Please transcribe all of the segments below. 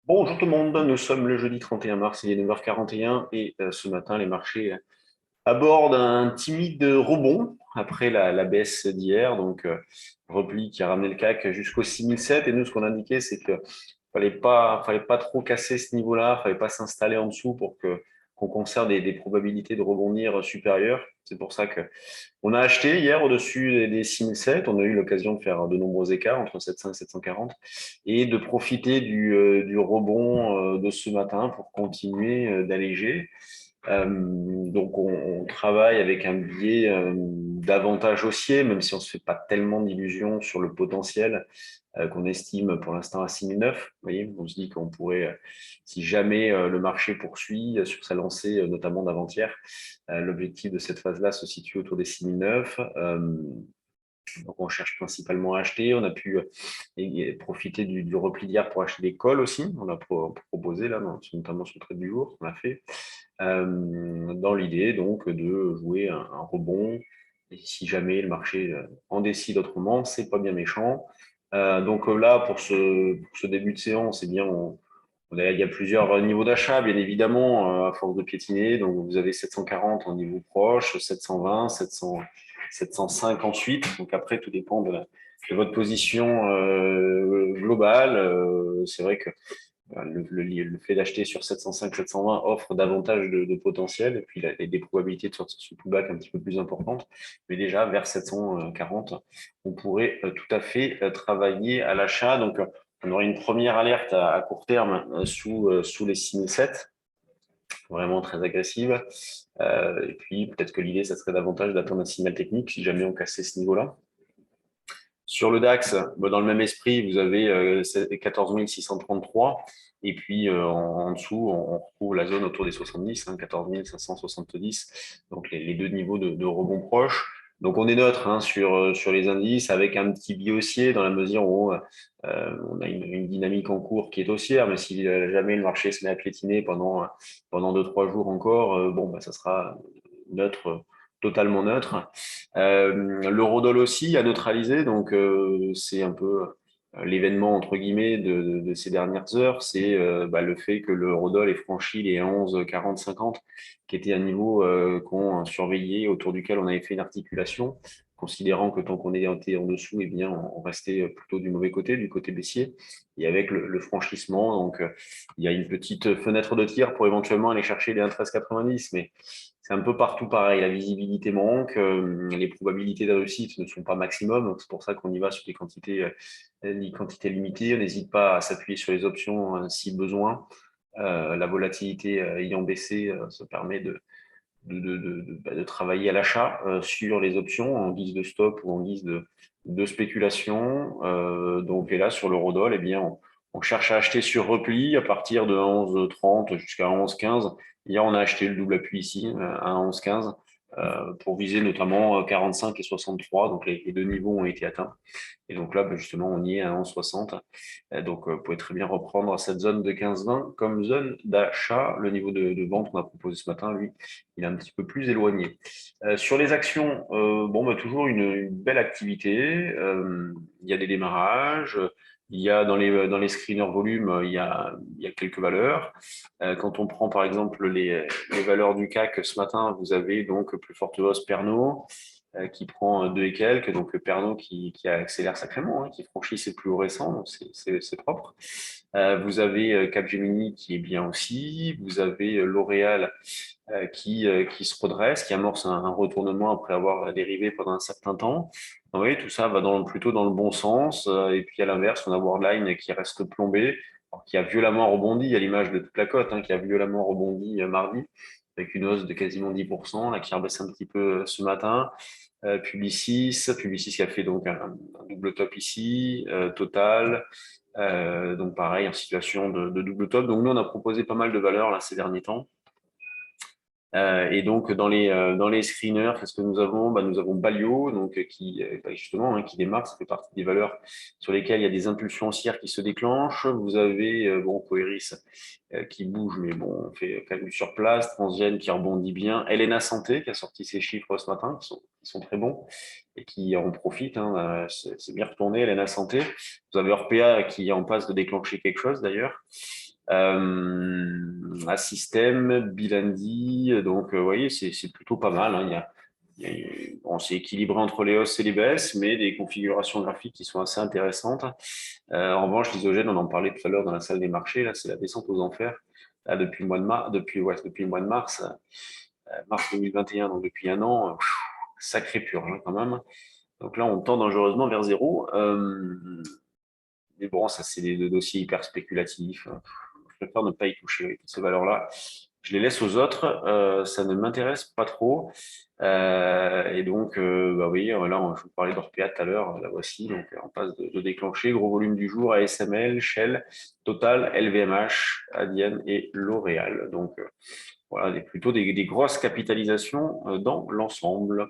Bonjour tout le monde, nous sommes le jeudi 31 mars, il est 9h41 et ce matin les marchés abordent un timide rebond après la baisse d'hier, donc repli qui a ramené le CAC jusqu'au 6007 et nous ce qu'on indiquait c'est que fallait pas trop casser ce niveau-là, fallait pas s'installer en dessous pour que qu'on conserve des probabilités de rebondir supérieures. C'est pour ça que on a acheté hier au-dessus des 6007. On a eu l'occasion de faire de nombreux écarts entre 700 et 740 et de profiter du rebond de ce matin pour continuer d'alléger. Donc, on travaille avec un biais davantage haussier, même si on ne se fait pas tellement d'illusions sur le potentiel qu'on estime pour l'instant à 6009. Vous voyez, on se dit qu'on pourrait, si jamais le marché poursuit sur sa lancée, notamment d'avant-hier, l'objectif de cette phase-là se situe autour des 6009. Donc, on cherche principalement à acheter. On a pu profiter du repli d'hier pour acheter des calls aussi. On a proposé, là, notamment sur le trade du jour, on a fait, dans l'idée donc de jouer un rebond. Et si jamais le marché en décide autrement, c'est pas bien méchant. Donc là, pour ce début de séance, eh bien, il y a plusieurs niveaux d'achat, bien évidemment, à force de piétiner. Donc, vous avez 740 en niveau proche, 720, 700, 705 ensuite. Donc, après, tout dépend de votre position globale. C'est vrai que le fait d'acheter sur 705, 720 offre davantage de potentiel et puis des probabilités de sortir sous pullback un petit peu plus importantes. Mais déjà, vers 740, on pourrait tout à fait travailler à l'achat. Donc, on aurait une première alerte à court terme sous les 6007, vraiment très agressive. Et puis, peut-être que l'idée, ça serait davantage d'attendre un signal technique si jamais on cassait ce niveau-là. Sur le DAX, dans le même esprit, vous avez 14 633. Et puis en dessous, on retrouve la zone autour des 70, 14 570. Donc les deux niveaux de rebond proches. Donc on est neutre sur les indices avec un petit biais haussier dans la mesure où on a une dynamique en cours qui est haussière. Mais si jamais le marché se met à piétiner pendant 2-3 jours encore, bon, bah, ça sera neutre, totalement neutre. L'eurodoll aussi a neutralisé, donc c'est un peu l'événement entre guillemets de ces dernières heures, c'est le fait que l'eurodoll ait franchi les 11 40 50, qui était un niveau qu'on surveillait, autour duquel on avait fait une articulation, considérant que tant qu'on était en dessous, eh bien on restait plutôt du mauvais côté, du côté baissier, et avec le franchissement, donc il y a une petite fenêtre de tir pour éventuellement aller chercher les 1,1390, mais c'est un peu partout pareil. La visibilité manque, les probabilités de réussite ne sont pas maximum, donc c'est pour ça qu'on y va sur des quantités limitées. On n'hésite pas à s'appuyer sur les options si besoin. La volatilité ayant baissé, ça permet de travailler à l'achat sur les options en guise de stop ou en guise de spéculation. Donc, et là, sur l'eurodoll, eh bien, on cherche à acheter sur repli à partir de 11,30 jusqu'à 11,15. Hier, on a acheté le double appui ici à 11,15 pour viser notamment 45 et 63. Donc, les deux niveaux ont été atteints. Et donc là, justement, on y est à 11,60. Donc, vous pouvez très bien reprendre cette zone de 15,20 comme zone d'achat. Le niveau de vente qu'on a proposé ce matin, lui, il est un petit peu plus éloigné. Sur les actions, bon, bah, toujours une belle activité. Il y a des démarrages. Il y a dans les screeners volume, il y a quelques valeurs. Quand on prend par exemple les valeurs du CAC ce matin, vous avez donc plus forte hausse Pernod qui prend 2 et quelques, donc Pernod qui accélère sacrément, hein, qui franchit ses plus hauts récents, donc c'est propre. Vous avez Capgemini qui est bien aussi, vous avez L'Oréal qui se redresse, qui amorce un retournement après avoir dérivé pendant un certain temps. Oui, tout ça va plutôt dans le bon sens. Et puis à l'inverse, on a Worldline qui reste plombé, alors, qui a violemment rebondi à l'image de toute la cote, hein, qui a violemment rebondi mardi avec une hausse de quasiment 10%, là, qui rebaisse un petit peu ce matin. Publicis qui a fait donc un double top ici, Total, donc pareil en situation de double top. Donc nous on a proposé pas mal de valeurs là ces derniers temps. Et donc dans les screeners, qu'est-ce que nous avons? Nous avons Balio, donc qui justement qui démarre, ça fait partie des valeurs sur lesquelles il y a des impulsions haussières qui se déclenchent. Vous avez Coeris qui bouge, mais bon, on fait calcul sur place. Transgène qui rebondit bien. Elena Santé qui a sorti ses chiffres ce matin, qui sont sont très bons et qui en profitent. Hein. C'est bien retourné, LNA Santé. Vous avez Orpea qui est en passe de déclencher quelque chose d'ailleurs. Assystem, Bilandi, donc vous voyez, c'est plutôt pas mal. Hein. Bon, c'est équilibré entre les hausses et les baisses, mais des configurations graphiques qui sont assez intéressantes. En revanche, l'isogène, on en parlait tout à l'heure dans la salle des marchés, là, c'est la descente aux enfers. Là, depuis le mois de mars, depuis le mois de mars, mars 2021, donc depuis un an, sacré purge hein, quand même. Donc là, on tend dangereusement vers zéro. Mais bon, ça, c'est des dossiers hyper spéculatifs. Je préfère ne pas y toucher, ces valeurs-là. Je les laisse aux autres. Ça ne m'intéresse pas trop. Et donc, bah oui, là, je vous parlais d'Orpea tout à l'heure. La voici. Donc, en passe de déclencher. Gros volume du jour, ASML, Shell, Total, LVMH, Adyen et L'Oréal. Donc, voilà, plutôt des grosses capitalisations dans l'ensemble.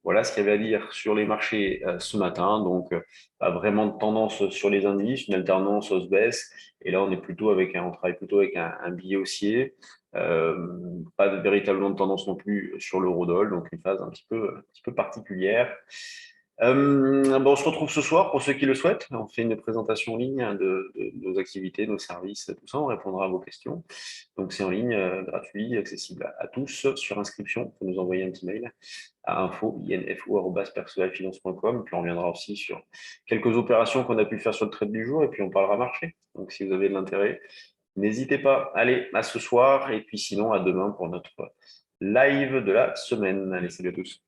Voilà ce qu'il y avait à dire sur les marchés ce matin. Donc, pas vraiment de tendance sur les indices, une alternance hausse-baisse. Et là, on travaille plutôt avec un billet haussier. Pas de véritablement de tendance non plus sur l'eurodoll, donc une phase un petit peu particulière. Bon, on se retrouve ce soir pour ceux qui le souhaitent. On fait une présentation en ligne de nos activités, nos services, tout ça. On répondra à vos questions. Donc, c'est en ligne, gratuit, accessible à tous sur inscription. Vous pouvez nous envoyer un petit mail à info@percevalfinance.com. Puis on reviendra aussi sur quelques opérations qu'on a pu faire sur le trade du jour et puis on parlera marché. Donc, si vous avez de l'intérêt, n'hésitez pas. Allez, à ce soir et puis sinon à demain pour notre live de la semaine. Allez, salut à tous.